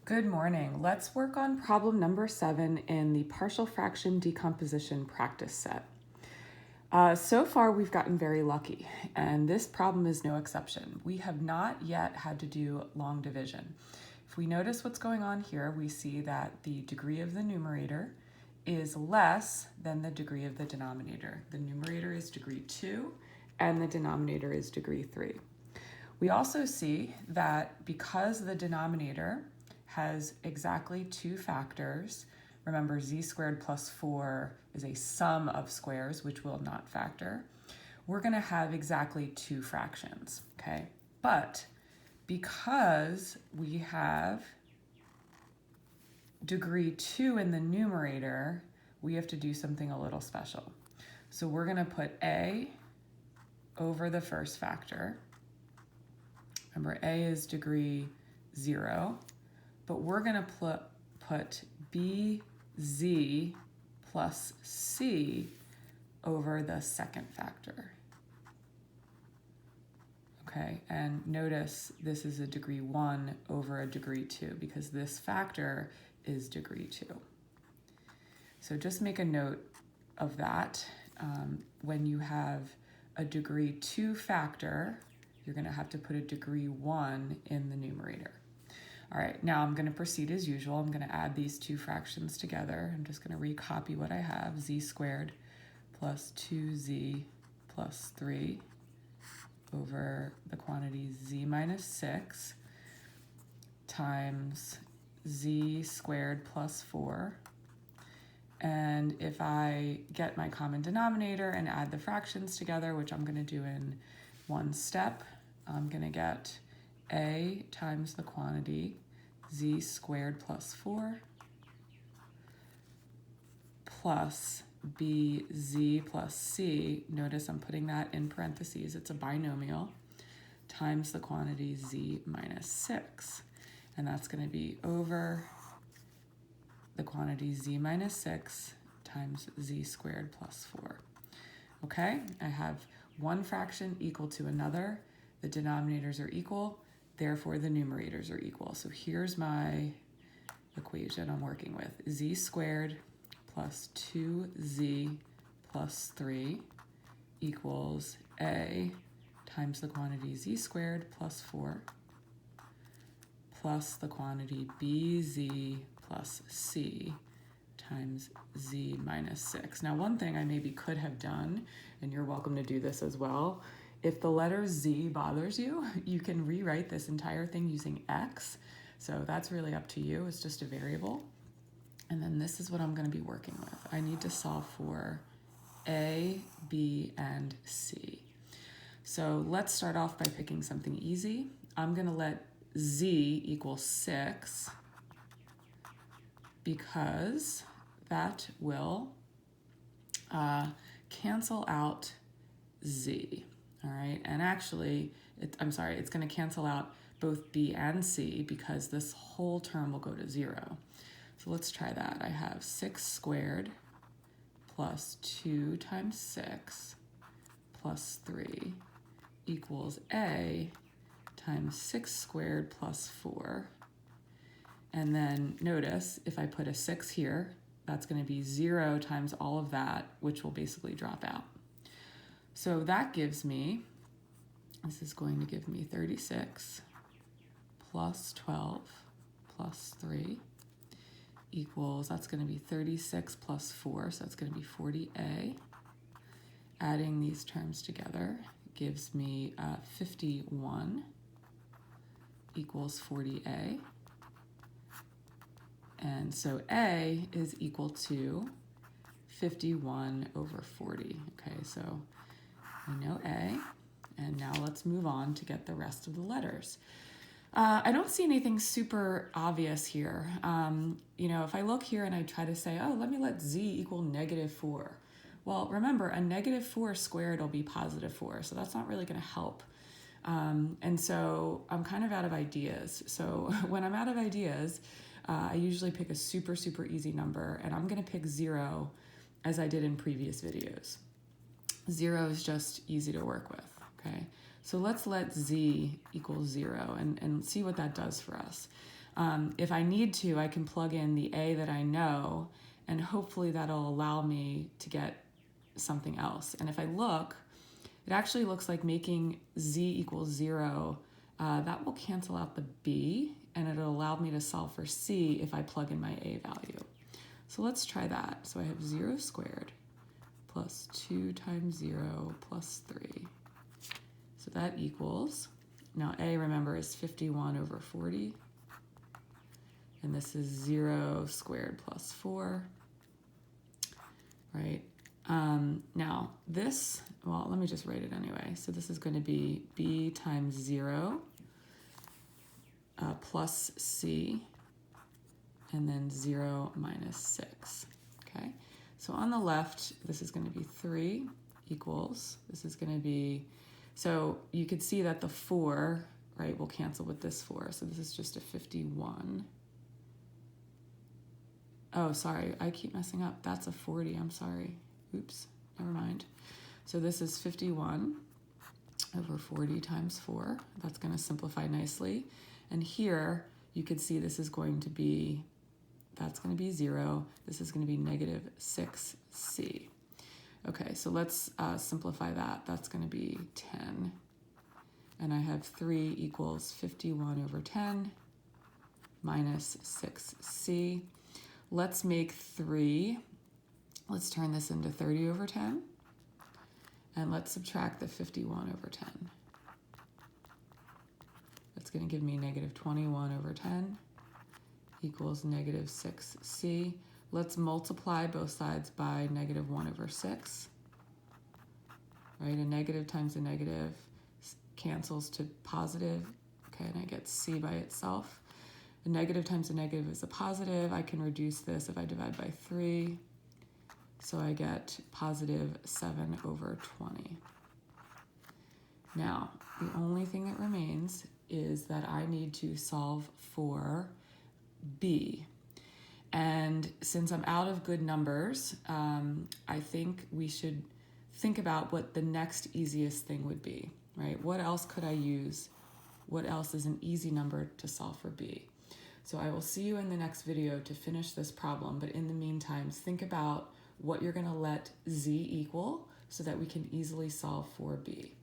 Good morning. Let's work on problem number 7 in the partial fraction decomposition practice set. So far, we've gotten very lucky, and this problem is no exception. We have not yet had to do long division. If we notice what's going on here, we see that the degree of the numerator is less than the degree of the denominator. The numerator is degree 2, and the denominator is degree 3. We also see that because the denominator has exactly 2 factors, remember z squared plus 4 is a sum of squares, which will not factor, we're going to have exactly 2 fractions, okay? But because we have degree 2 in the numerator, we have to do something a little special. So we're going to put a over the first factor. Remember, a is degree 0, but we're going to put bz plus c over the second factor. Okay, and notice this is a degree 1 over a degree 2 because this factor is degree 2. So just make a note of that. When you have a degree 2 factor, you're going to have to put a degree 1 in the numerator. All right, now I'm going to proceed as usual. I'm going to add these 2 fractions together. I'm just going to recopy what I have, z squared plus 2z plus 3 over the quantity z minus 6 times z squared plus 4. And if I get my common denominator and add the fractions together, which I'm going to do in one step, I'm going to get a times the quantity z squared plus 4 plus bz plus c, notice I'm putting that in parentheses, it's a binomial, times the quantity z minus 6. And that's going to be over the quantity z minus 6 times z squared plus 4. Okay, I have one fraction equal to another. The denominators are equal, therefore the numerators are equal. So here's my equation I'm working with. Z squared plus 2z plus 3 equals a times the quantity z squared plus 4 plus the quantity bz plus c times z minus 6. Now, one thing I maybe could have done, and you're welcome to do this as well, if the letter z bothers you, you can rewrite this entire thing using x. So that's really up to you. It's just a variable. And then this is what I'm going to be working with. I need to solve for a, b, and c. So let's start off by picking something easy. I'm going to let z equal 6 because that will cancel out z, all right? And actually, it's going to cancel out both b and c because this whole term will go to 0. So let's try that. I have 6 squared plus 2 times 6 plus 3 equals a times 6 squared plus 4. And then notice, if I put a 6 here, that's going to be 0 times all of that, which will basically drop out. So that gives me, this is going to give me 36 plus 12 plus 3 equals, that's going to be 36 plus 4, so that's going to be 40a. Adding these terms together gives me 51 equals 40a. And so a is equal to 51 over 40. Okay, so I know a, and now let's move on to get the rest of the letters. I don't see anything super obvious here. If I look here and I try to say, oh, let me let z equal negative 4. Well, remember, a negative 4 squared will be positive 4, so that's not really going to help. And so I'm kind of out of ideas. So when I'm out of ideas, I usually pick a super, super easy number, and I'm going to pick 0 as I did in previous videos. 0 is just easy to work with, okay? So let's let z equal 0 and see what that does for us. If I need to, I can plug in the a that I know, and hopefully that'll allow me to get something else. And if I look, it actually looks like making z equals 0, that will cancel out the b, and it'll allow me to solve for c if I plug in my a value. So let's try that. So I have 0 squared plus 2 times 0 plus 3. So that equals, now a, remember, is 51 over 40. And this is 0 squared plus 4, right? Now this, well, let me just write it anyway. So this is going to be b times 0 plus c, and then 0 minus 6, okay? So on the left, this is going to be 3 equals, this is going to be, so you could see that the 4, right, will cancel with this 4. So this is just a 51. Oh, sorry, I keep messing up. That's a 40, I'm sorry. Oops, never mind. So this is 51 over 40 times 4. That's going to simplify nicely. And here, you could see this is going to be, that's going to be 0. This is going to be negative 6c. Okay, so let's simplify that. That's going to be 10. And I have 3 equals 51 over 10 minus 6c. Let's make 3. Let's turn this into 30 over 10. And let's subtract the 51 over 10. That's going to give me negative 21 over 10 equals negative 6c. Let's multiply both sides by negative 1 over 6. Right, a negative times a negative cancels to positive. Okay, and I get c by itself. A negative times a negative is a positive. I can reduce this if I divide by 3. So I get positive 7 over 20. Now, the only thing that remains is that I need to solve for b. And since I'm out of good numbers, I think we should think about what the next easiest thing would be, right? What else could I use? What else is an easy number to solve for b? So I will see you in the next video to finish this problem, but in the meantime, think about what you're going to let z equal so that we can easily solve for b.